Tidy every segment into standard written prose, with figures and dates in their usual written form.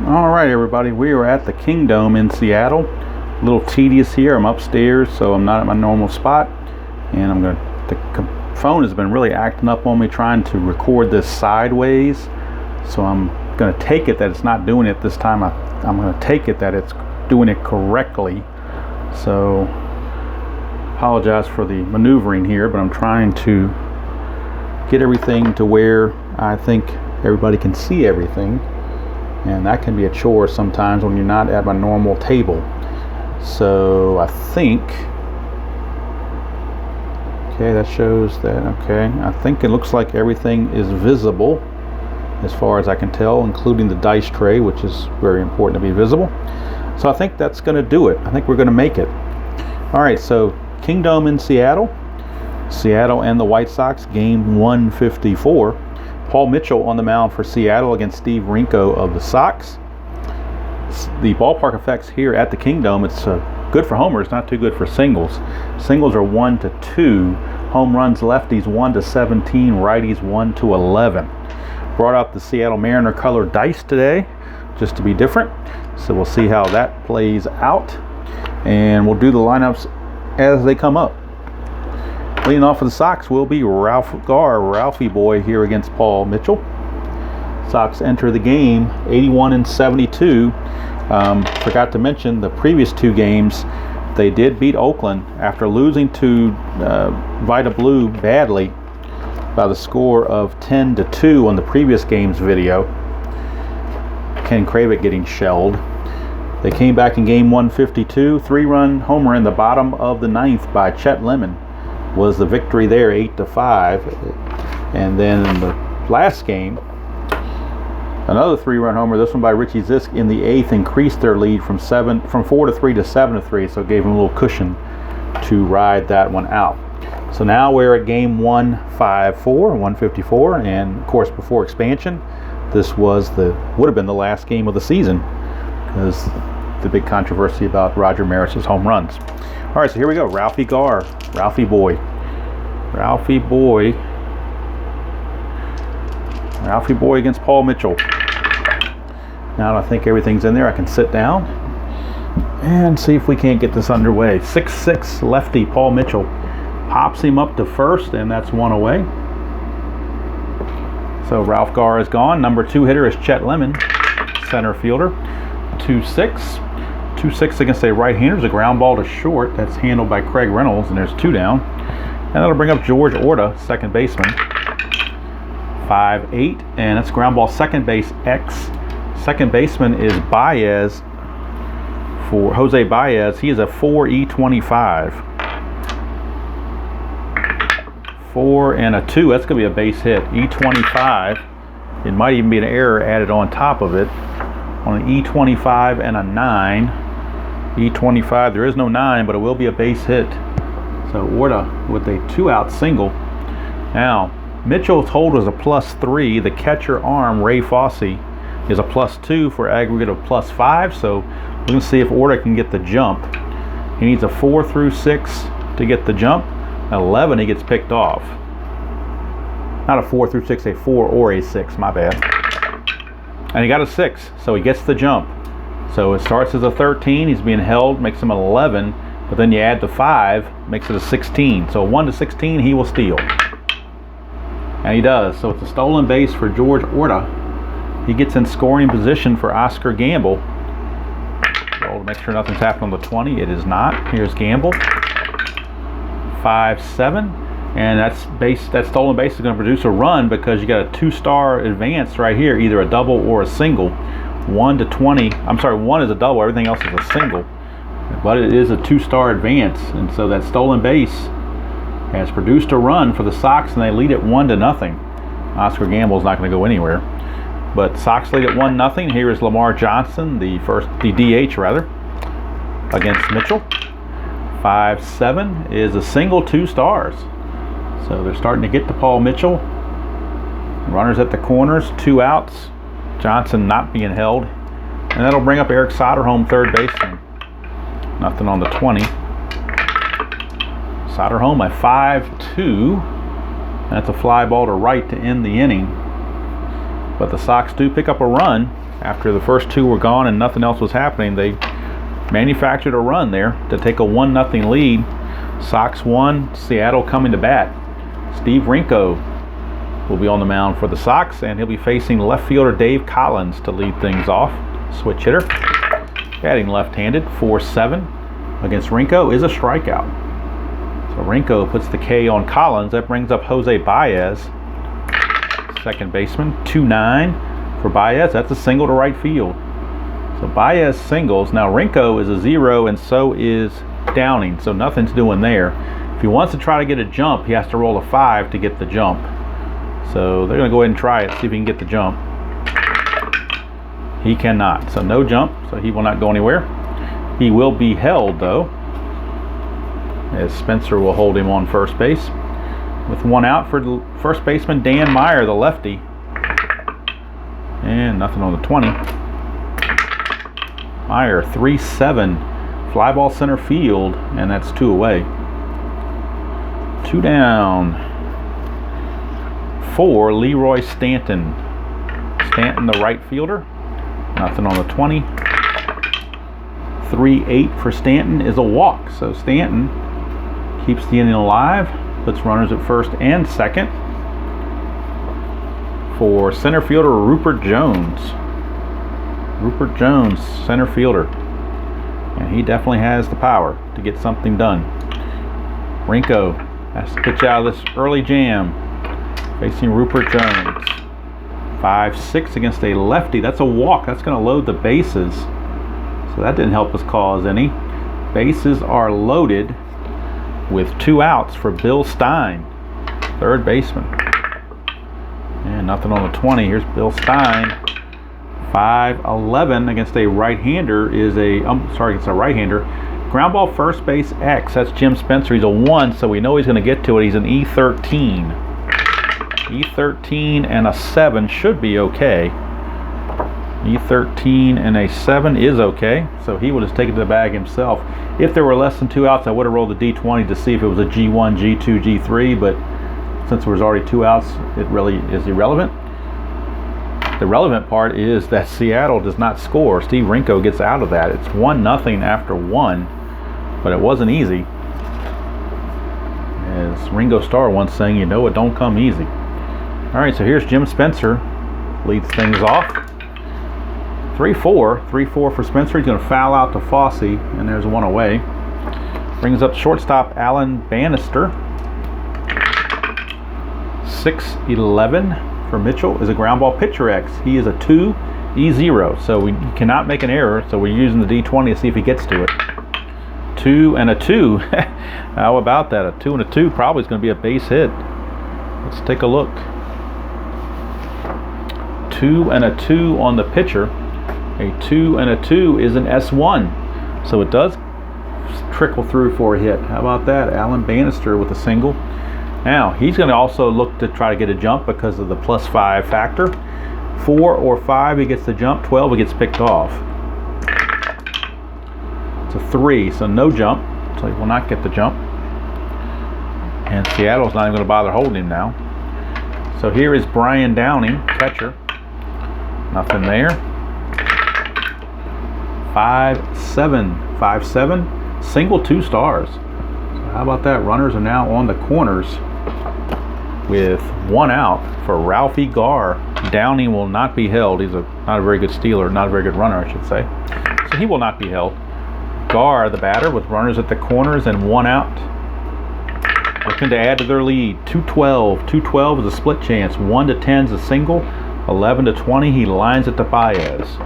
All right, everybody, we are at the Kingdome in Seattle. A little tedious here. I'm upstairs, so I'm not at my normal spot, and the phone has been really acting up on me trying to record this sideways. So I'm going to take it that it's not doing it this time. I'm going to take it that it's doing it correctly. So apologize for the maneuvering here, but I'm trying to get everything to where I think everybody can see everything. And that can be a chore sometimes when you're not at my normal table. So I think, okay, that shows that, okay, I think it looks like everything is visible as far as I can tell, including the dice tray, which is very important to be visible. So I think that's going to do it. I think we're going to make it. All right, so Kingdome in Seattle. Seattle and the White Sox, game 154. Paul Mitchell on the mound for Seattle against Steve Rinko of the Sox. The ballpark effects here at the Kingdome, it's good for homers, not too good for singles. Singles are 1-2. Home runs, lefties 1-17, righties 1-11. Brought out the Seattle Mariner colored dice today, just to be different. So we'll see how that plays out. And we'll do the lineups as they come up. Leading off for the Sox will be Ralphie boy here against Paul Mitchell. Sox enter the game 81-72. Forgot to mention the previous two games, they did beat Oakland after losing to Vita Blue badly by the score of 10-2 on the previous game's video. Ken Kravitz getting shelled. They came back in game 152. 3-run homer in the bottom of the ninth by Chet Lemon was the victory there, 8-5. And then in the last game, another 3-run homer, this one by Richie Zisk in the eighth, increased their lead from 4-3 to 7-3, so it gave them a little cushion to ride that one out. So now we're at game 154, and of course before expansion, this was would have been the last game of the season because the big controversy about Roger Maris's home runs. All right, so here we go. Ralphie boy against Paul Mitchell. Now I think everything's in there. I can sit down and see if we can't get this underway. 6'6" lefty Paul Mitchell pops him up to first, and that's one away. So Ralph Garr is gone. Number 2 hitter is Chet Lemon, center fielder. 2-6 against a right-hander is a ground ball to short. That's handled by Craig Reynolds, and there's 2 down. And that'll bring up George Orta, second baseman. 5-8, and that's ground ball second base X. Second baseman is Baez, for Jose Baez. He is a 4.25. 4 and a 2. That's going to be a base hit. E25. It might even be an error added on top of it. On an E25 and a 9. E25, there is no 9, but it will be a base hit. So Orta with a 2-out single. Now, Mitchell's hold was a +3. The catcher arm, Ray Fosse, is a +2 for aggregate of +5. So we're going to see if Orta can get the jump. He needs a 4 through 6 to get the jump. 11, he gets picked off. Not a 4 through 6, a 4 or a 6, my bad. And he got a 6, so he gets the jump. So it starts as a 13, he's being held, makes him an 11, but then you add the 5, makes it a 16. So 1 to 16, he will steal. And he does. So it's a stolen base for George Orta. He gets in scoring position for Oscar Gamble. Roll to make sure nothing's happened on the 20. It is not. Here's Gamble. 5-7. And that stolen base is going to produce a run because you got a 2-star advance right here, either a double or a single. 1 to 20. I'm sorry, 1 is a double. Everything else is a single. But it is a 2-star advance, and so that stolen base has produced a run for the Sox, and they lead it 1-0. Oscar Gamble's not going to go anywhere, but Sox lead it 1-0. Here is Lamar Johnson, the DH against Mitchell. 5-7 is a single, 2 stars. So they're starting to get to Paul Mitchell. Runners at the corners, 2 outs. Johnson not being held, and that'll bring up Eric Sodder home, third baseman. Nothing on the 20. Sodder home at 5-2. That's a fly ball to right to end the inning. But the Sox do pick up a run After the first two were gone and nothing else was happening, they manufactured a run there to take a 1-0 lead. Sox won. Seattle coming to bat. Steve Rinko will be on the mound for the Sox, and he'll be facing left fielder Dave Collins to lead things off. Switch hitter. Batting left-handed. 4-7 against Rinko is a strikeout. So Rinko puts the K on Collins. That brings up Jose Baez, second baseman. 2-9 for Baez. That's a single to right field. So Baez singles. Now Rinko is a 0, and so is Downing. So nothing's doing there. If he wants to try to get a jump, he has to roll a 5 to get the jump. So they're going to go ahead and try it, see if he can get the jump. He cannot. So no jump. So he will not go anywhere. He will be held, though, as Spencer will hold him on first base. With one out for the first baseman, Dan Meyer, the lefty. And nothing on the 20. Meyer, 3-7. Fly ball center field, and that's 2 away. 2 down for Leroy Stanton. Stanton, the right fielder. Nothing on the 20. 3-8 for Stanton is a walk. So Stanton keeps the inning alive, puts runners at first and second. For center fielder Rupert Jones. Rupert Jones, center fielder. And he definitely has the power to get something done. Rinko has to pitch out of this early jam, facing Rupert Jones. 5-6 against a lefty. That's a walk. That's going to load the bases. So that didn't help us cause any. Bases are loaded with 2 outs for Bill Stein, third baseman. And nothing on the 20. Here's Bill Stein. 5-11 against a right-hander is against a right-hander. Ground ball first base X. That's Jim Spencer. He's a 1, so we know he's going to get to it. He's an E13. E13 and a 7 should be okay. E13 and a 7 is okay, so he would have taken the bag himself. If there were less than 2 outs, I would have rolled the D20 to see if it was a G1, G2, G3, but since there was already 2 outs, it really is irrelevant. The relevant part is that Seattle does not score. Steve Rinko gets out of that. It's 1-0 after 1, but it wasn't easy. As Ringo Starr once saying, you know it don't come easy. All right, so here's Jim Spencer. Leads things off. 3-4 for Spencer. He's going to foul out to Fosse, and there's 1 away. Brings up shortstop Alan Bannister. 6-11 for Mitchell is a ground ball pitcher X. He is a 2, E0, so we cannot make an error, so we're using the D20 to see if he gets to it. 2 and a 2. How about that? A 2 and a 2 probably is going to be a base hit. Let's take a look. 2 and a 2 on the pitcher. A 2 and a 2 is an S1, so it does trickle through for a hit. How about that? Alan Bannister with a single. Now he's going to also look to try to get a jump because of the +5 factor. 4 or 5 he gets the jump. 12 he gets picked off. It's a 3, so no jump, so he will not get the jump. And Seattle's not even going to bother holding him now. So here is Brian Downing, catcher. Nothing there. 5-7, single 2 stars. So how about that? Runners are now on the corners with 1 out for Ralphie Garr. Downing will not be held. He's not a very good stealer, not a very good runner, I should say. So he will not be held. Garr, the batter, with runners at the corners and 1 out. Looking to add to their lead. 2-12. 2-12 is a split chance. 1-10 is a single. 11-20, he lines it to Baez.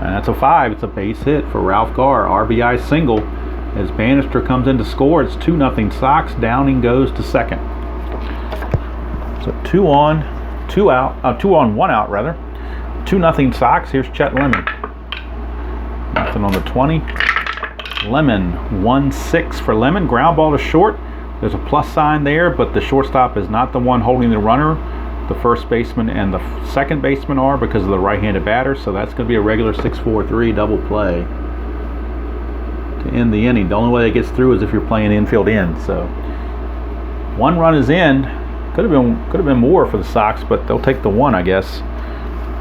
And that's a 5. It's a base hit for Ralph Garr. RBI single. As Bannister comes in to score, it's 2-0 Sox. Downing goes to second. So 2 on, 1 out rather. 2-0 Sox. Here's Chet Lemon. Nothing on the 20. Lemon, 1-6 for Lemon. Ground ball to short. There's a plus sign there, but the shortstop is not the one holding the runner. The first baseman and the second baseman are, because of the right-handed batter. So that's going to be a regular 6-4-3 double play to end the inning. The only way it gets through is if you're playing infield in. So 1 run is in. Could have been more for the Sox, but they'll take the 1, I guess.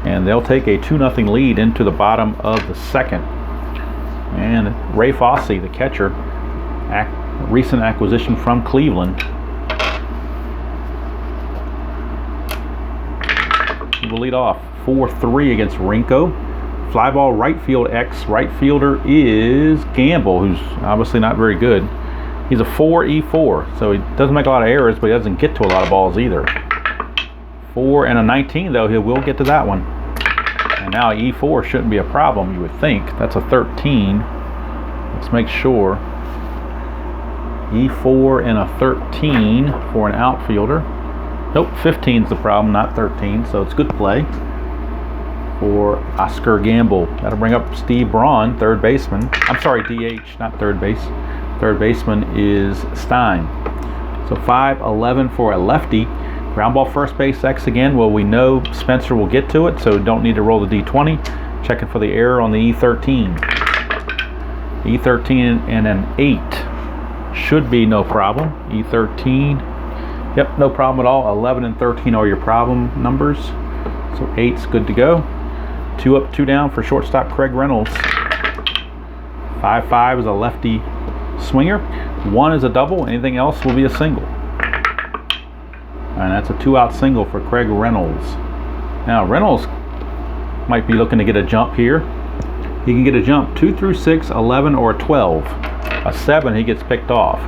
and they'll take a 2-0 lead into the bottom of the second. And Ray Fosse, the catcher, recent acquisition from Cleveland, he will lead off. 4-3 against Rinko. Fly ball right field X. Right fielder is Gamble, who's obviously not very good. He's a 4-E4, so he doesn't make a lot of errors, but he doesn't get to a lot of balls either. 4 and a 19, though, he will get to that one. And now E4 shouldn't be a problem, you would think. That's a 13. Let's make sure. E4 and a 13 for an outfielder. Nope, 15 is the problem, not 13, so it's good play for Oscar Gamble. That'll bring up Steve Braun, third baseman. I'm sorry, DH, not third base. Third baseman is Stein. So 5-11 for a lefty. Ground ball first base X again. Well, we know Spencer will get to it, so don't need to roll the D20. Checking for the error on the E13. E13 and an 8 should be no problem. E13, yep, no problem at all. 11 and 13 are your problem numbers. So 8's good to go. 2 up, 2 down for shortstop Craig Reynolds. 5-5 is a lefty swinger. 1 is a double. Anything else will be a single. And that's a 2-out single for Craig Reynolds. Now Reynolds might be looking to get a jump here. He can get a jump 2 through 6, 11, or 12. A 7, he gets picked off.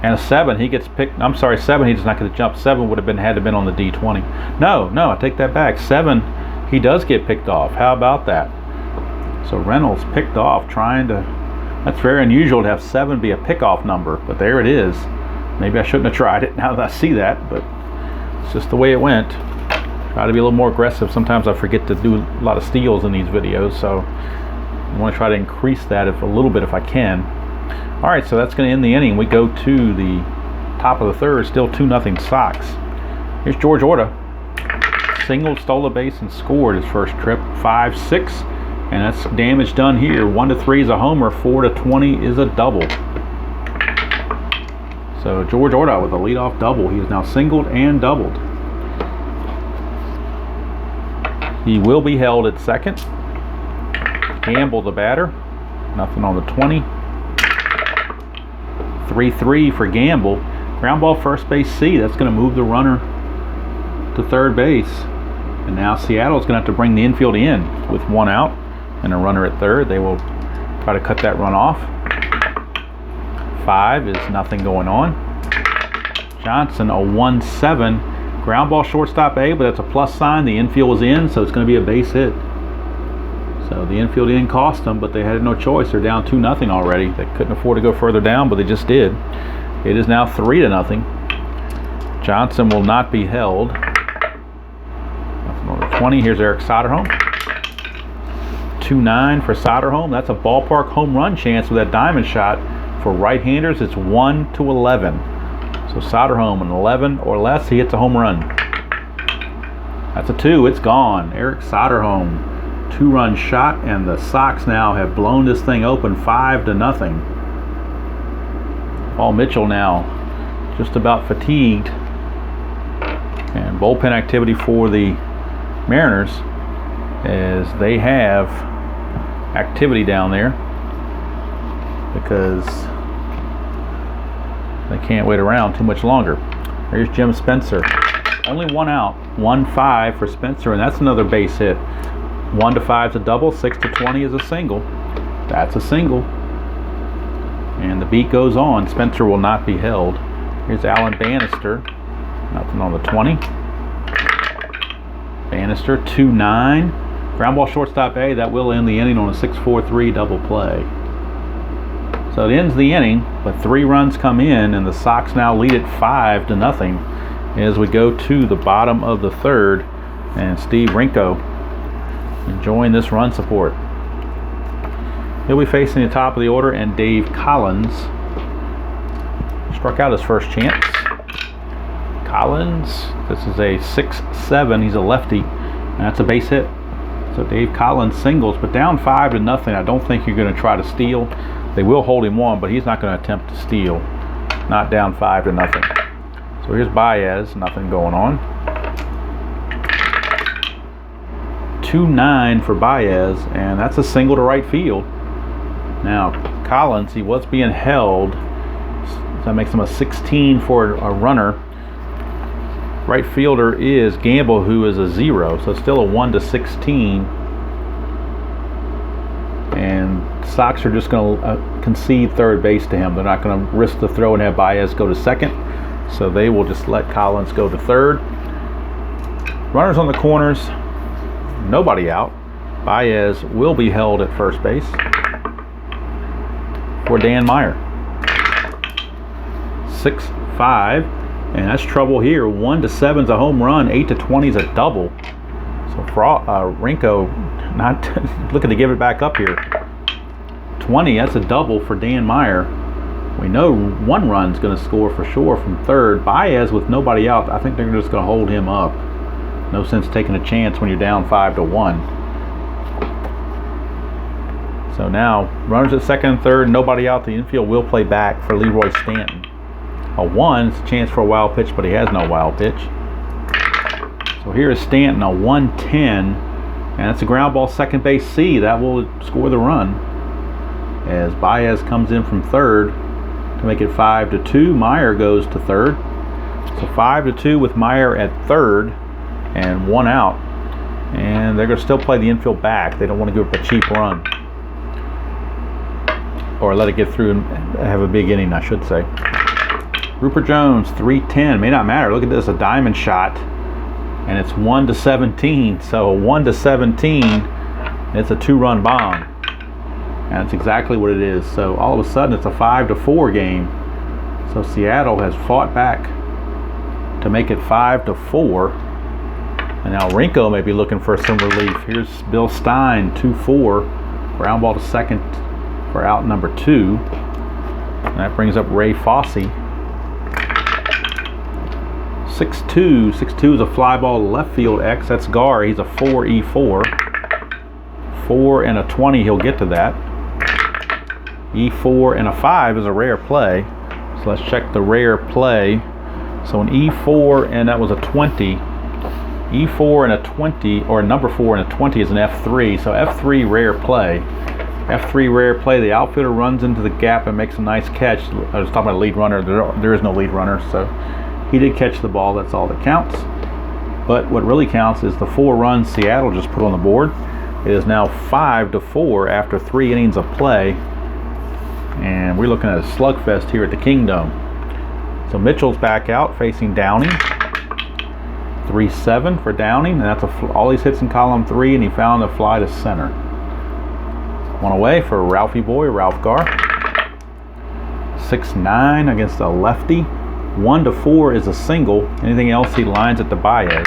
And a 7, he gets picked. I'm sorry, 7, he does not get a jump. 7 would have had to been on the D20. No, I take that back. 7, he does get picked off. How about that? So Reynolds picked off, trying to. That's very unusual to have 7 be a pickoff number, but there it is. Maybe I shouldn't have tried it now that I see that, but it's just the way it went. Try to be a little more aggressive. Sometimes I forget to do a lot of steals in these videos, so I want to try to increase that a little bit if I can. All right, so that's going to end the inning. We go to the top of the third, still 2-0 Sox. Here's George Orta. Singled, stole a base, and scored his first trip. 5-6, and that's damage done here. 1-3 is a homer. 4-20 is a double. So George Orta with a leadoff double. He is now singled and doubled. He will be held at second. Gamble the batter. Nothing on the 20. 3-3 for Gamble. Ground ball first base C. That's going to move the runner to third base. And now Seattle's going to have to bring the infield in with 1 out and a runner at third. They will try to cut that run off. 5 is nothing going on. Johnson, a 1-7. Ground ball shortstop A, but that's a plus sign. The infield was in, so it's going to be a base hit. So the infield didn't cost them, but they had no choice. They're down 2-0 already. They couldn't afford to go further down, but they just did. It is now 3-0. Johnson will not be held. Nothing on the 20. Here's Eric Soderholm. 2-9 for Soderholm. That's a ballpark home run chance with that diamond shot. For right-handers, it's 1-11. So Soderholm, an 11 or less, he hits a home run. That's a 2. It's gone. Eric Soderholm, 2-run shot, and the Sox now have blown this thing open 5-0. Paul Mitchell now just about fatigued. And bullpen activity for the Mariners as they have activity down there because they can't wait around too much longer. Here's Jim Spencer. Only 1 out. 1-5 for Spencer, and that's another base hit. 1-5 is a double. 6-20 is a single. That's a single. And the beat goes on. Spencer will not be held. Here's Alan Bannister. Nothing on the 20. Bannister, 2-9. Ground ball shortstop A. That will end the inning on a 6-4-3 double play. So it ends the inning, but 3 runs come in, and the Sox now lead it 5-0 as we go to the bottom of the third. And Steve Rinko enjoying this run support. He'll be facing the top of the order, and Dave Collins struck out his first chance. Collins, this is a 6-7. He's a lefty, and that's a base hit. So Dave Collins singles, but down 5-0. I don't think you're going to try to steal. They will hold him 1, but he's not going to attempt to steal. Not down 5-0. So here's Baez. Nothing going on. 2-9 for Baez, and that's a single to right field. Now, Collins, he was being held, so that makes him a 16 for a runner. Right fielder is Gamble, who is a 0, so it's still a 1-16. And Sox are just going to concede third base to him. They're not going to risk the throw and have Baez go to second, so they will just let Collins go to third. Runners on the corners, nobody out. Baez will be held at first base for Dan Meyer. 6-5, and that's trouble here. 1-7 is a home run, 8-20 is a double. So Rinko not looking to give it back up here. 20, that's a double for Dan Meyer. We know one run's going to score for sure from third. Baez with nobody out, I think they're just going to hold him up. No sense taking a chance when you're down 5-1. So now, runners at second and third, nobody out. The infield will play back for Leroy Stanton. A 1, it's a chance for a wild pitch, but he has no wild pitch. So here is Stanton, a 1-10, and that's a ground ball, second base C. That will score the run as Baez comes in from third to make it 5-2. Meyer goes to third. So 5-2 with Meyer at third and 1 out. And they're going to still play the infield back. They don't want to give up a cheap run, or let it get through and have a big inning, I should say. Rupert Jones, 3-10. May not matter. Look at this, a diamond shot, and it's 1-17. So 1-17, it's a 2-run bomb, and that's exactly what it is. So all of a sudden, it's a 5-4 game. So Seattle has fought back to make it 5-4. And now Rinko may be looking for some relief. Here's Bill Stein, 2-4. Ground ball to second for out number 2. And that brings up Ray Fosse. 6-2. 6-2 is a fly ball left field X. That's Gar. He's a 4-E4. 4 and a 20. He'll get to that. E4 and a 5 is a rare play. So let's check the rare play. So an E4 and that was a 20. E4 and a 20, or number 4 and a 20 is an F3. So F3 rare play. F3 rare play. The outfielder runs into the gap and makes a nice catch. I was talking about a lead runner. There is no lead runner, so he did catch the ball. That's all that counts. But what really counts is the 4 runs Seattle just put on the board. It is now 5-4 after 3 innings of play. And we're looking at a slugfest here at the Kingdom. So Mitchell's back out facing Downing. 3-7 for Downing, and that's all these hits in column 3, and he found a fly to center. 1 away for Ralphie Boy, Ralph Gar. 6-9 against a lefty. 1-4 is a single. Anything else, he lines it to Baez.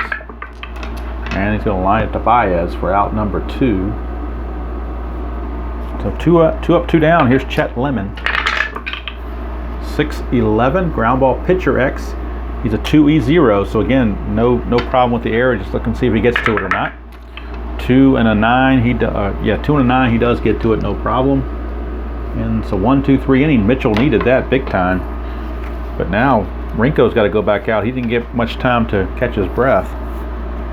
And he's going to line it to Baez for out number 2. So 2 up, 2 down. Here's Chet Lemon. 6-11, ground ball pitcher X. He's a 2-E0, so again, no problem with the error. Just look and see if he gets to it or not. 2 and a 9, 2 and a 9, he does get to it, no problem. And so 1-2-3 inning. Mitchell needed that big time. But now Rinko's got to go back out. He didn't get much time to catch his breath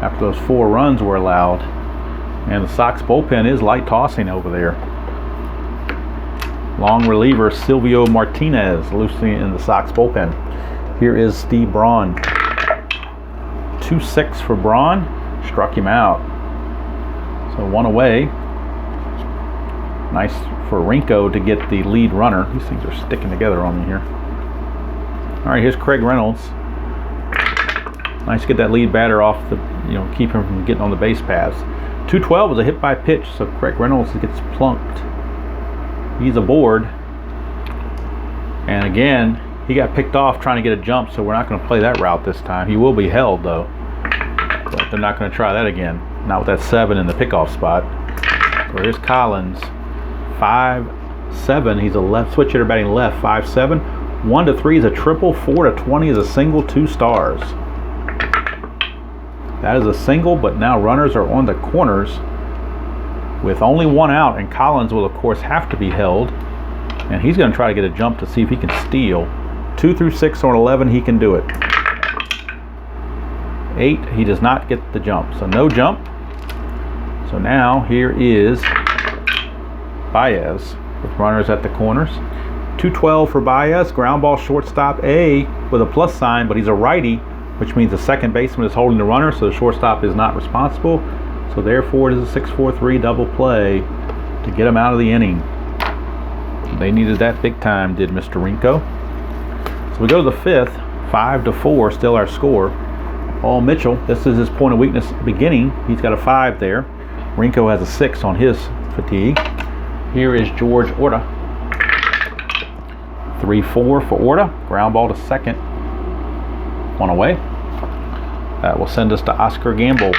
after those 4 runs were allowed. And the Sox bullpen is light tossing over there. Long reliever Silvio Martinez loosely in the Sox bullpen. Here is Steve Braun. 2-6 for Braun. Struck him out. So 1 away. Nice for Rinko to get the lead runner. These things are sticking together on me here. All right, here's Craig Reynolds. Nice to get that lead batter off the, keep him from getting on the base paths. 2-12 is a hit by pitch, so Craig Reynolds gets plunked. He's aboard. And again, he got picked off trying to get a jump, so we're not going to play that route this time. He will be held, though. But they're not going to try that again. Not with that 7 in the pickoff spot. So here's Collins. 5-7. He's a left switch hitter batting left. 5-7. 1-3 is a triple. 4-20 is a single. 2 stars. That is a single, but now runners are on the corners with only 1 out, and Collins will, of course, have to be held. And he's going to try to get a jump to see if he can steal. 2 through 6 on 11, he can do it. 8, he does not get the jump, so no jump. So now here is Baez with runners at the corners. 2-12 for Baez. Ground ball, shortstop A with a plus sign, but he's a righty, which means the second baseman is holding the runner, so the shortstop is not responsible. So therefore, it is a 6-4-3 double play to get him out of the inning. They needed that big time, did Mr. Rinko. So we go to the fifth, 5-4, still our score. Paul Mitchell, this is his point of weakness beginning. He's got a 5 there. Rinko has a 6 on his fatigue. Here is George Orta. 3-4 for Orta. Ground ball to second. 1 away. That will send us to Oscar Gamble.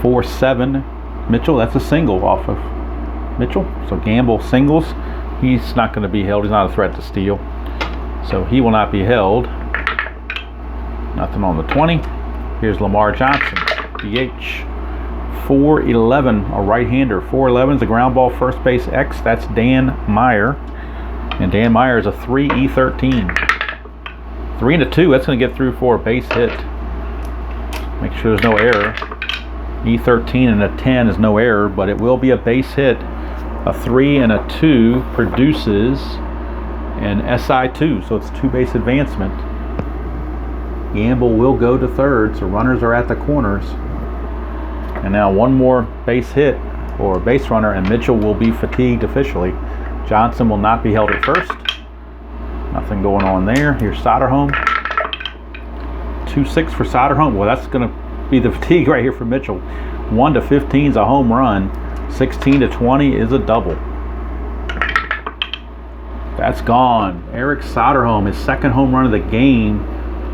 4-7. Mitchell, that's a single off of Mitchell. So Gamble singles. He's not going to be held. He's not a threat to steal. So he will not be held. Nothing on the 20. Here's Lamar Johnson. DH. 4-11, a right-hander. 4-11 is a ground ball first base X. That's Dan Meyer. And Dan Meyer is a 3-E-13. 3-2, that's going to get through for a base hit. Make sure there's no error. E13 and a 10 is no error, but it will be a base hit. A 3 and a 2 produces an SI2, so it's 2-base advancement. Gamble will go to third, so runners are at the corners. And now one more base hit or base runner, and Mitchell will be fatigued officially. Johnson will not be held at first. Nothing going on there. Here's Sodder. 2-6 for Sodder. Well, that's going to be the fatigue right here for Mitchell. 1-15 is a home run. 16-20 is a double. That's gone. Eric Sodder, his second home run of the game.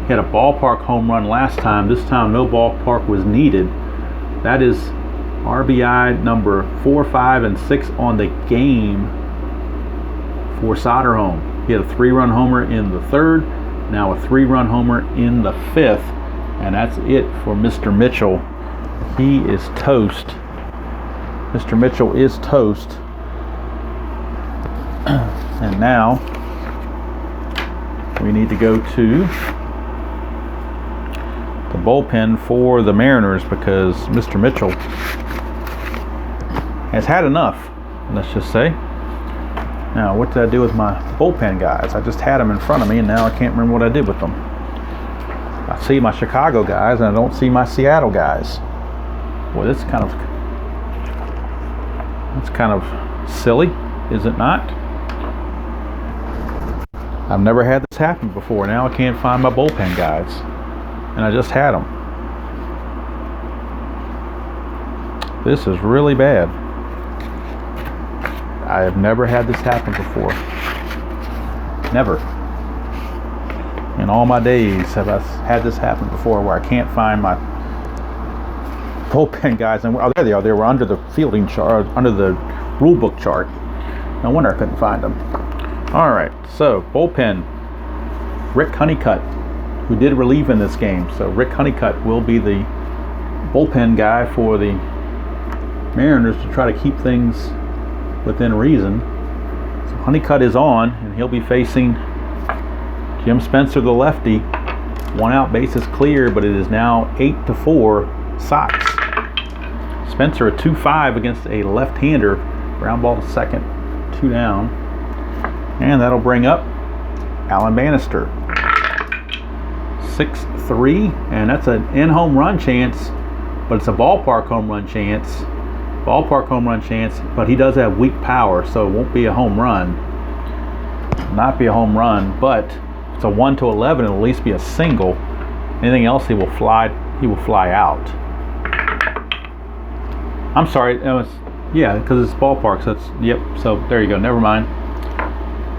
He had a ballpark home run last time. This time no ballpark was needed. That is RBI number 4, 5, and 6 on the game for Sodder. He had a 3-run homer in the third, now a 3-run homer in the fifth, and that's it for Mr. Mitchell. He is toast. Mr. Mitchell is toast. And now we need to go to the bullpen for the Mariners because Mr. Mitchell has had enough, let's just say. Now, what did I do with my bullpen guys? I just had them in front of me, and now I can't remember what I did with them. I see my Chicago guys, and I don't see my Seattle guys. Well, that's kind of silly, is it not? I've never had this happen before. Now I can't find my bullpen guys, and I just had them. This is really bad. I have never had this happen before. Never. In all my days have I had this happen before where I can't find my bullpen guys. And oh, there they are. They were under the fielding chart, under the rule book chart. No wonder I couldn't find them. All right, so bullpen. Rick Honeycutt, who did relieve in this game. So Rick Honeycutt will be the bullpen guy for the Mariners to try to keep things within reason. So Honeycutt is on, and he'll be facing Jim Spencer, the lefty. 1 out, bases clear, but it is now 8-4 Sox. Spencer a 2-5 against a left-hander. Ground ball to second, 2 down. And that'll bring up Alan Bannister. 6-3, and that's an in-home run chance, but it's a ballpark home run chance. Ballpark home run chance, but he does have weak power, so it won't be a home run. Not be a home run, but it's a 1-11. It'll at least be a single. Anything else, he will fly out. I'm sorry. Yeah, because it's ballpark. So it's yep. So there you go. Never mind.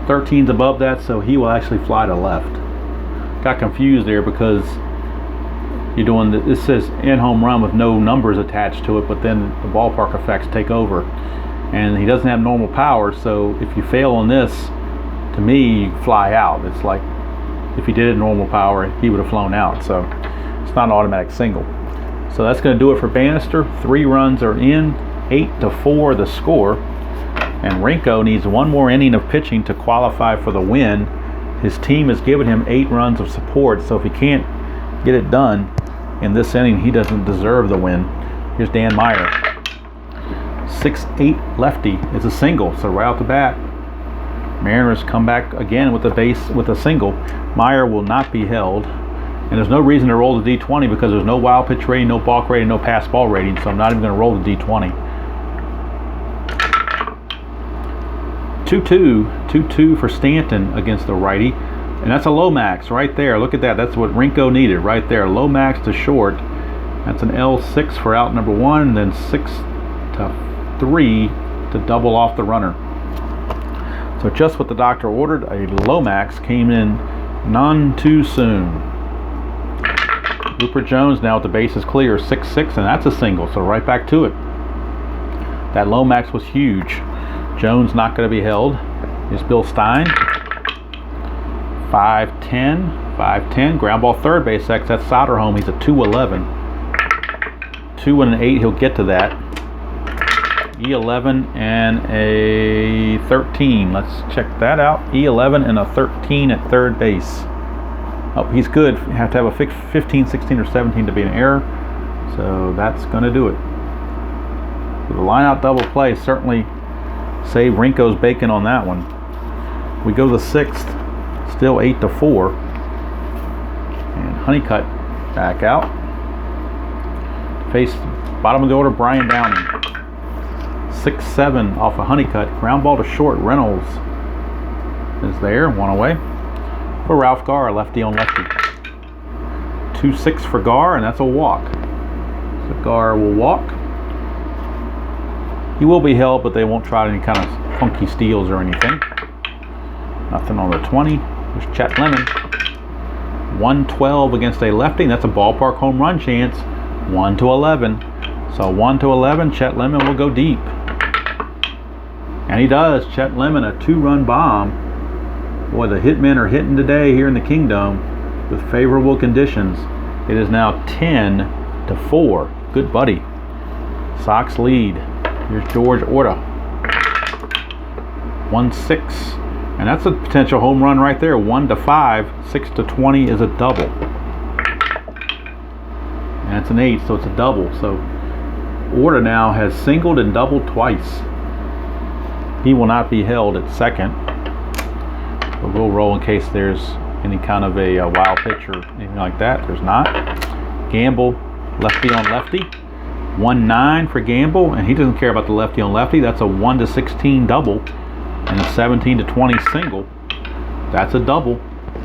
13's above that, so he will actually fly to left. Got confused there because you're doing this says in home run with no numbers attached to it, but then the ballpark effects take over, and he doesn't have normal power. So if you fail on this, to me, you fly out. It's like if he did it normal power, he would have flown out. So it's not an automatic single. So that's going to do it for Bannister. 3 runs are in, 8-4 the score. And Rinko needs one more inning of pitching to qualify for the win. His team has given him 8 runs of support, so if he can't get it done in this inning, he doesn't deserve the win. Here's Dan Meyer. 6'8" lefty. It's a single, so right off the bat, Mariners come back again with a single. Meyer will not be held, and there's no reason to roll the D20 because there's no wild pitch rating, no balk rating, no pass ball rating, so I'm not even going to roll the D20. 2-2 for Stanton against the righty, and that's a Lomax right there. Look at that. That's what Rinko needed right there. Lomax to short. That's an L6 for out number 1, and then 6-3 to double off the runner. So just what the doctor ordered, a Lomax came in none too soon. Rupert Jones now with the bases clear, 6-6, and that's a single, so right back to it. That Lomax was huge. Jones not going to be held. Here's Bill Stein. 5-10, ground ball third base X. That's Sodder home. He's a 2-11. 2 and an 8, he'll get to that. E11 and a 13. Let's check that out. E11 and a 13 at third base. Oh, he's good. You have to have a 15, 16, or 17 to be an error. So that's going to do it. So the line-out double play certainly saved Rinko's bacon on that one. We go to the 6th. Still 8-4. And Honeycutt back out. Face bottom of the order, Brian Downing. 6-7 off a Honeycutt. Ground ball to short. Reynolds is there. One away. For Ralph Garr, lefty on lefty. 2-6 for Garr, and that's a walk. So Garr will walk. He will be held, but they won't try any kind of funky steals or anything. Nothing on the 20. There's Chet Lemon. 112 against a lefty. That's a ballpark home run chance. 1-11. So 1-11. Chet Lemon will go deep. And he does. Chet Lemon, a 2-run bomb. Boy, the hitmen are hitting today here in the Kingdom with favorable conditions. It is now 10-4. Good buddy. Sox lead. Here's George Orta. 1-6. And that's a potential home run right there. 1-5. 6-20 is a double. And it's an 8, so it's a double. So Orta now has singled and doubled twice. He will not be held at second. But we'll roll in case there's any kind of a wild pitch or anything like that. There's not. Gamble, lefty on lefty. 1-9 for Gamble, and he doesn't care about the lefty on lefty. That's a 1-16 double and a 17-20 single. That's a double,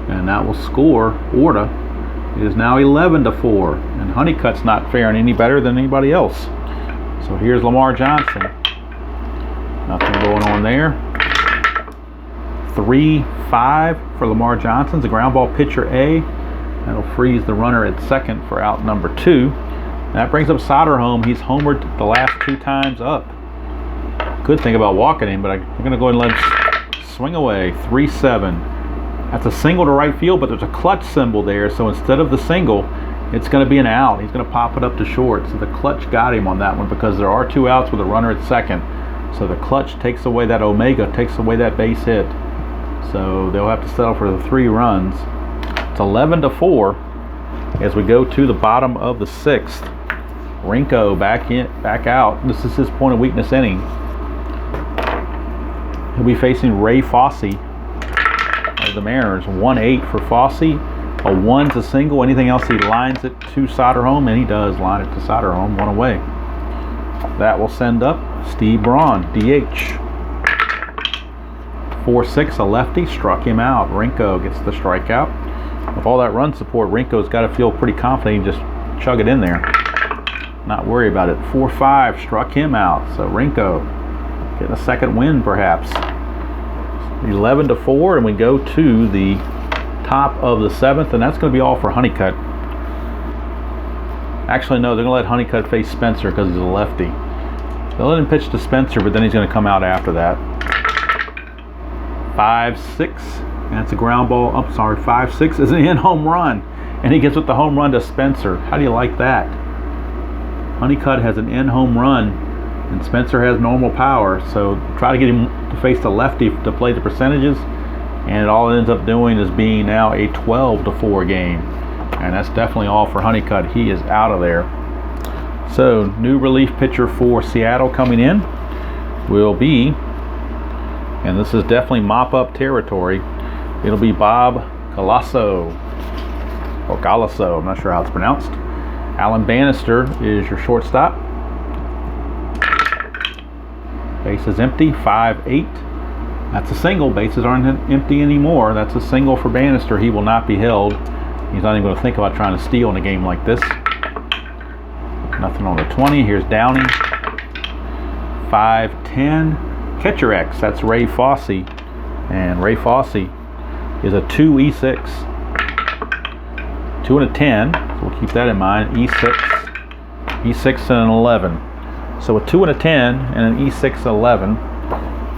and that will score Orta. It is now 11-4, and Honeycutt's not faring any better than anybody else. So here's Lamar Johnson. Nothing going on there. 3-5 for Lamar Johnson. The ground ball pitcher A. That'll freeze the runner at second for out number 2. That brings up Sodder home. He's homered the last 2 times up. Good thing about walking him, but I'm going to go ahead and let him swing away. 3-7. That's a single to right field, but there's a clutch symbol there. So instead of the single, it's going to be an out. He's going to pop it up to short. So the clutch got him on that one because there are 2 outs with a runner at second. So the clutch takes away that omega, takes away that base hit. So they'll have to settle for the 3 runs. It's 11-4 as we go to the bottom of the 6th. Rinko back out. This is his point of weakness inning. He'll be facing Ray Fosse of the Mariners. 1-8 for Fosse. A 1's a single. Anything else, he lines it to Sodder home, and he does line it to Sodder home. 1 away. That will send up Steve Braun, DH. 4-6, a lefty, struck him out. Rinko gets the strikeout. With all that run support, Rinko's got to feel pretty confident he can just chug it in there. Not worry about it. 4-5, struck him out. So Rinko getting a second win, perhaps. 11-4, and we go to the top of the 7th, and that's going to be all for Honeycutt. Actually, no, they're going to let Honeycutt face Spencer because he's a lefty. They'll let him pitch to Spencer, but then he's going to come out after that. 5-6, and it's a ground ball. I'm sorry, 5-6 is an in home run, and he gets with the home run to Spencer. How do you like that? Honeycutt has an in home run, and Spencer has normal power, so try to get him to face the lefty to play the percentages, and it all ends up doing is being now a 12-4 game, and that's definitely all for Honeycutt. He is out of there. So, new relief pitcher for Seattle coming in will be, and this is definitely mop-up territory, it'll be Bob Galasso, or Galasso, I'm not sure how it's pronounced. Alan Bannister is your shortstop. Base is empty, 5-8. That's a single. Bases aren't empty anymore. That's a single for Bannister. He will not be held. He's not even going to think about trying to steal in a game like this. Nothing on the 20. Here's Downey. 5-10. Catcher X. That's Ray Fosse. And Ray Fosse is a 2 E6. 2 and a 10. So we'll keep that in mind. E6. E6 and an 11. So a 2 and a 10 and an E6 and 11.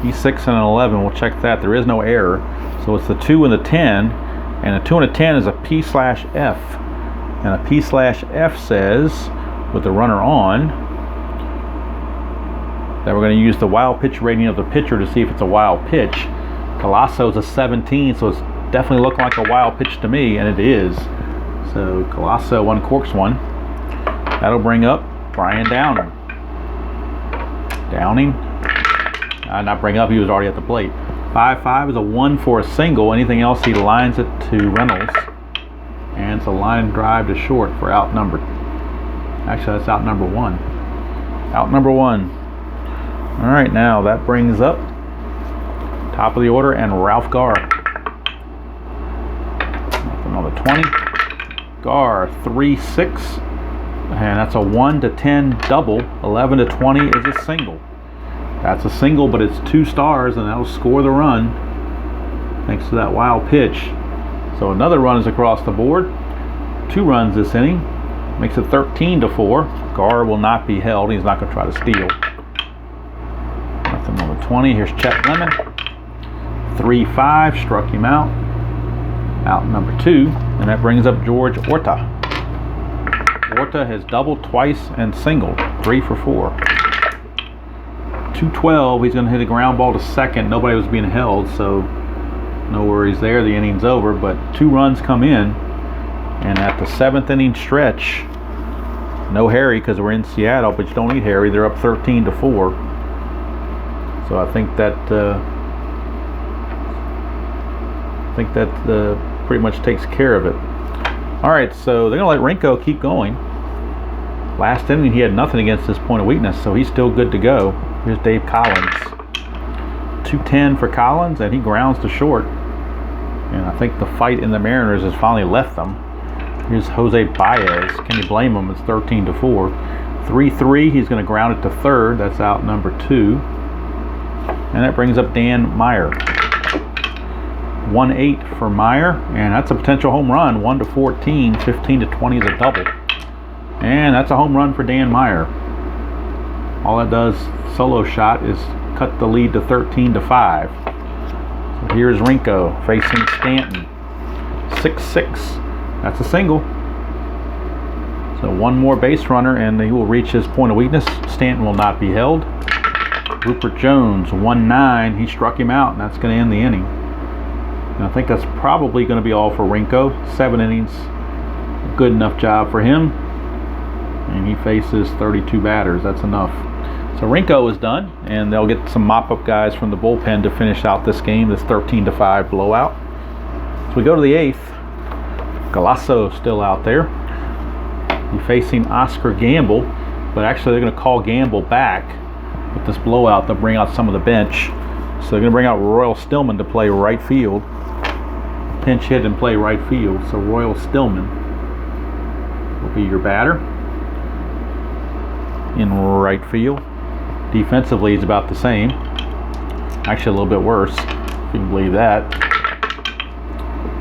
E6 and an 11, we'll check that. There is no error. So it's the 2 and the 10, and a 2 and a 10 is a P/F. And a P/F says, with the runner on, that we're going to use the wild pitch rating of the pitcher to see if it's a wild pitch. Galasso is a 17, so it's definitely looking like a wild pitch to me, and it is. So Galasso uncorks one. That'll bring up Brian Downing. Not bring up, he was already at the plate. 5-5 is a 1 for a single. Anything else, he lines it to Reynolds. And it's a line drive to short for out number. Actually, that's out number 1. Out number 1. All right, now that brings up top of the order and Ralph Garr. Nothing on the 20. Garr, 3-6. And that's a 1 to 10 double. 11 to 20 is a single. That's a single, but it's 2 stars, and that'll score the run thanks to that wild pitch. So another run is across the board. 2 runs this inning. Makes it 13 to 4. Garr will not be held. He's not going to try to steal. Nothing on the 20. Here's Chet Lemon. 3-5. Struck him out. Out number 2. And that brings up George Orta. Orta has doubled twice and singled. 3 for 4. 2-12, he's going to hit a ground ball to second. Nobody was being held, so no worries there. The inning's over, but 2 runs come in, and at the 7th inning stretch, no Harry because we're in Seattle, but you don't need Harry. They're up 13 to 4. So I think that pretty much takes care of it. All right, so they're going to let Rinko keep going. Last inning, he had nothing against this point of weakness, so he's still good to go. Here's Dave Collins. 2-10 for Collins, and he grounds to short. And I think the fight in the Mariners has finally left them. Here's Jose Baez. Can you blame him? It's 13 to 4. 3-3, he's going to ground it to third. That's out number 2. And that brings up Dan Meyer. 1-8 for Meyer, and that's a potential home run. 1 to 14, 15 to 20 is a double. And that's a home run for Dan Meyer. All that does, solo shot, is cut the lead to 13 to 5. So here's Rinko facing Stanton. 6-6. That's a single. So 1 more base runner and he will reach his point of weakness. Stanton will not be held. Rupert Jones, 1-9. He struck him out, and that's going to end the inning. And I think that's probably going to be all for Rinko. 7 innings. Good enough job for him. And he faces 32 batters. That's enough. So Rinko is done, and they'll get some mop-up guys from the bullpen to finish out this game, this 13 to 5 blowout. So we go to the 8th. Galasso still out there. He's facing Oscar Gamble, but actually they're going to call Gamble back with this blowout. They'll bring out some of the bench. So they're going to bring out Royal Stillman to play right field. Pinch hit and play right field. So Royal Stillman will be your batter in right field. Defensively, he's about the same. Actually, a little bit worse, if you can believe that.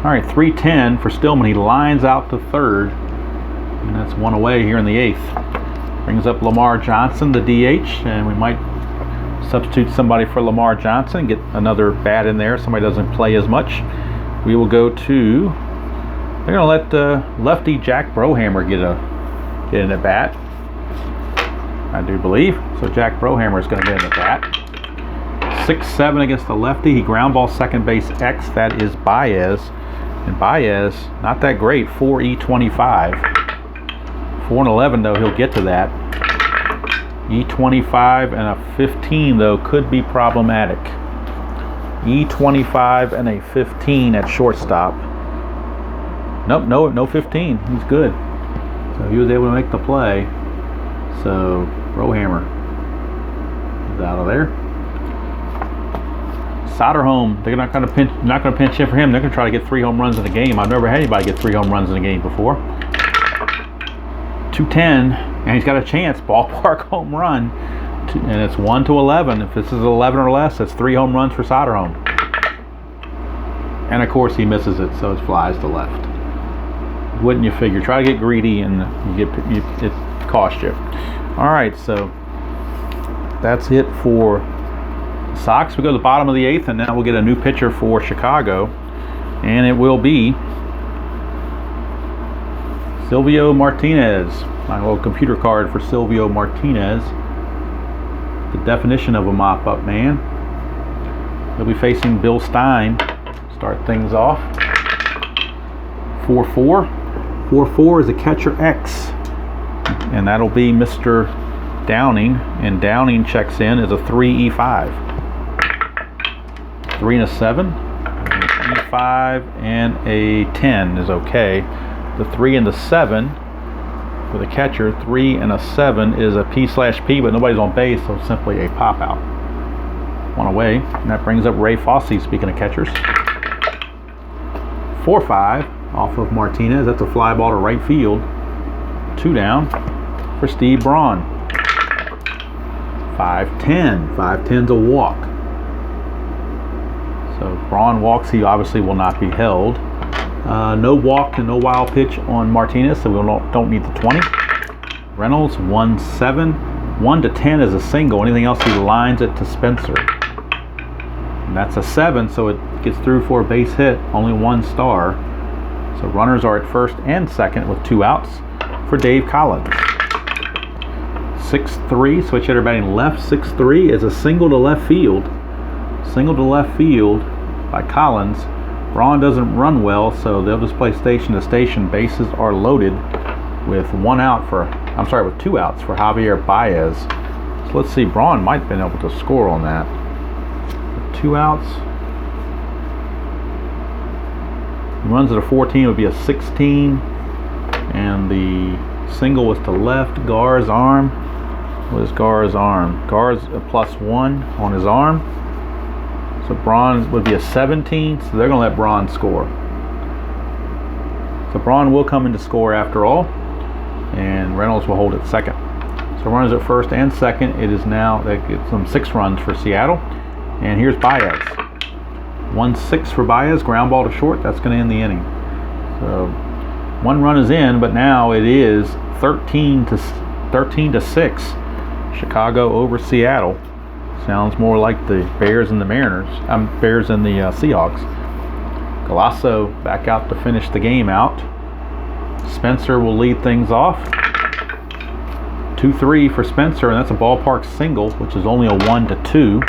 All right, 3-10 for Stillman. He lines out to third, and that's 1 away here in the 8th. Brings up Lamar Johnson, the DH, and we might substitute somebody for Lamar Johnson, get another bat in there. Somebody doesn't play as much. We will go to, they're going to let lefty Jack Brohammer get in at bat, I do believe. So Jack Brohammer is going to get in at bat. 6-7 against the lefty. He ground ball second base X. That is Baez. And Baez, not that great, 4 E25. 4-11 though, he'll get to that. E25 and a 15 though could be problematic. E25 and a 15 at shortstop. Nope, no 15. He's good. So he was able to make the play. So Rohammer is out of there. Sodder home. They're not going to pinch in for him. They're going to try to get 3 home runs in the game. I've never had anybody get 3 home runs in a game before. 210, and he's got a chance. Ballpark home run, and it's 1-11. If this is 11 or less, that's 3 home runs for Sodder home. And of course he misses it, so it flies to left. Wouldn't you figure? Try to get greedy, and it cost you. All right, so that's it for Sox. We go to the bottom of the 8th, and now we'll get a new pitcher for Chicago, and it will be Silvio Martinez. My little computer card for Silvio Martinez. The definition of a mop-up man. He'll be facing Bill Stein. Start things off. 4-4. 4-4 is a catcher X, and that'll be Mr. Downing, and Downing checks in as a 3E5. 3 and a 7, E5, and a 10 is okay. The 3 and the 7 for the catcher, 3 and a 7 is a P/P, but nobody's on base, so it's simply a pop out. 1 away, and that brings up Ray Fosse, speaking of catchers. 4-5 off of Martinez. That's a fly ball to right field. 2 down for Steve Braun. 5-10. 5-10's a walk. So Braun walks. He obviously will not be held. No walk and no wild pitch on Martinez, so we don't need the 20. Reynolds 1-7. 1-10 is a single. Anything else, he lines it to Spencer. And that's a 7, so it gets through for a base hit. Only 1 star. So runners are at first and second with 2 outs for Dave Collins. 6-3, switch hitter batting left. 6-3 is a single to left field. Single to left field by Collins. Braun doesn't run well, so they'll just play station to station. Bases are loaded with 2 outs for Javier Baez. So let's see, Braun might have been able to score on that. 2 outs. Runs at a 14 would be a 16, and the single was to left. Gar's arm. What is Gar's arm? Gar's a +1 on his arm. So Braun would be a 17, so they're going to let Braun score. So Braun will come in to score after all, and Reynolds will hold at second. So runners at first and second. It is now, they get some 6 runs for Seattle. And here's Baez. 1-6 for Baez, ground ball to short. That's going to end the inning. So 1 run is in, but now it is 13 to 6. Chicago over Seattle. Sounds more like the Bears and the Bears and the Seahawks. Galasso back out to finish the game out. Spencer will lead things off. 2-3 for Spencer, and that's a ballpark single, which is only a 1-2.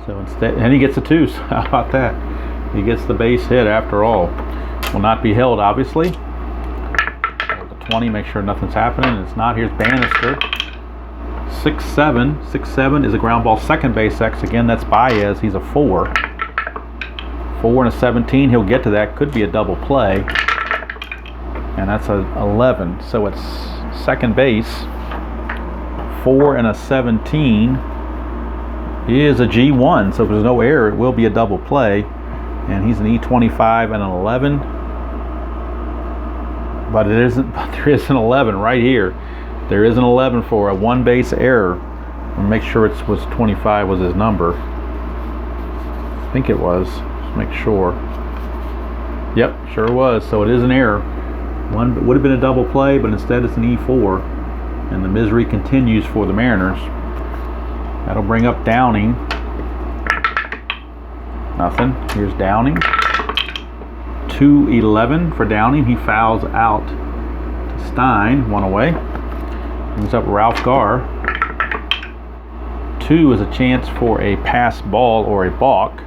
So instead, and he gets a 2. So how about that? He gets the base hit after all. Will not be held, obviously. The 20, make sure nothing's happening. It's not. Here's Bannister. 6-7. 6-7 is a ground ball second base X. Again, that's Baez. He's a 4. 4 and a 17. He'll get to that. Could be a double play. And that's a 11. So it's second base. 4 and a 17 is a G1. So if there's no error, it will be a double play. And he's an E25 and an 11. But it isn't. But there is an 11 right here. There is an 11 for a 1 base error. I'll make sure it was 25 was his number. I think it was. Just make sure. Yep, sure was. So it is an error. One would have been a double play, but instead it's an E4. And the misery continues for the Mariners. That'll bring up Downing. Nothing. Here's Downing. 2-11 for Downing. He fouls out to Stein. 1 away. Brings up Ralph Gar. 2 is a chance for a pass ball or a balk.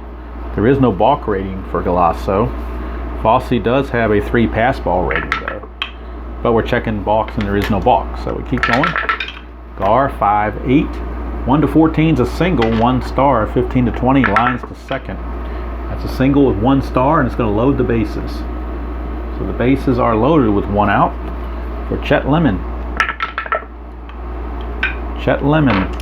There is no balk rating for Galasso. Fosse does have a 3 pass ball rating though. But we're checking balks and there is no balk. So we keep going. Gar, 5-8. 1 to 14 is a single, 1 star. 15 to 20 lines to second. That's a single with 1 star, and it's going to load the bases. So the bases are loaded with 1 out for Chet Lemon. Chet Lemon.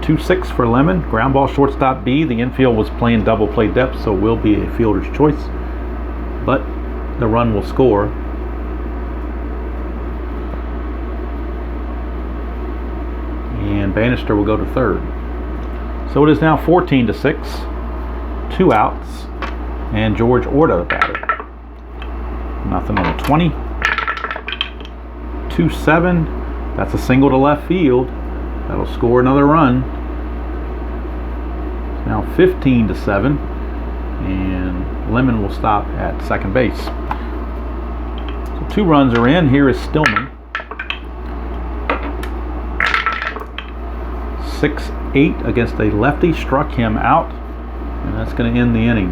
2-6 for Lemon. Ground ball, shortstop B. The infield was playing double play depth, so will be a fielder's choice. But the run will score. And Bannister will go to third. So it is now 14-6. 2 outs. And George Orta batted. Nothing on the 20. 2-7. That's a single to left field. That'll score another run. It's now 15-7. And Lemon will stop at second base. So 2 runs are in. Here is Stillman. 6-8 against a lefty, struck him out, and that's going to end the inning.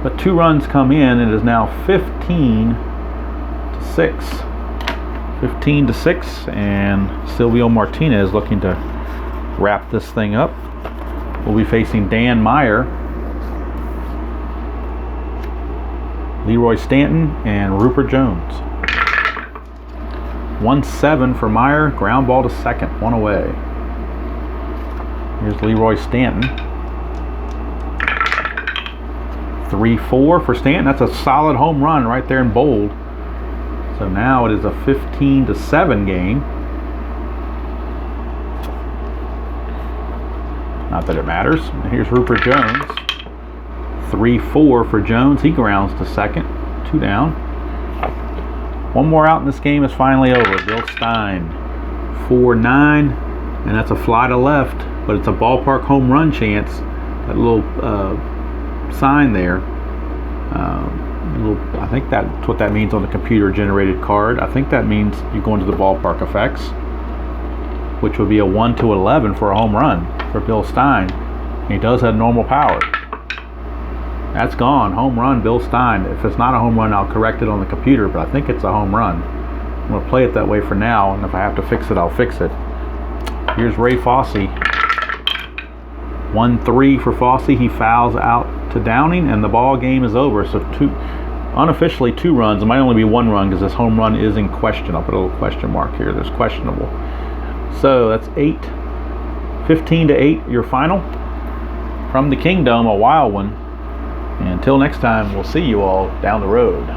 But 2 runs come in, and it is now 15-6. 15-6, and Silvio Martinez looking to wrap this thing up. We'll be facing Dan Meyer, Leroy Stanton, and Rupert Jones. 1-7 for Meyer, ground ball to second, 1 away. Here's Leroy Stanton. 3-4 for Stanton. That's a solid home run right there in bold. So now it is a 15-7 game. Not that it matters. Here's Rupert Jones. 3-4 for Jones. He grounds to second. 2 down. 1 more out and this game is finally over. Bill Stein. 4-9. And that's a fly to left. But it's a ballpark home run chance. That little sign there. I think that's what that means on the computer-generated card. I think that means you go into the ballpark effects, which would be a 1 to 11 for a home run for Bill Stein. He does have normal power. That's gone. Home run, Bill Stein. If it's not a home run, I'll correct it on the computer, but I think it's a home run. I'm going to play it that way for now, and if I have to fix it, I'll fix it. Here's Ray Fosse. 1-3 for Fosse. He fouls out to Downing, and the ball game is over. So unofficially 2 runs. It might only be 1 run because this home run is in question. I'll put a little question mark here. There's questionable. So that's 15-8 your final from the Kingdom, a wild one. And until next time, we'll see you all down the road.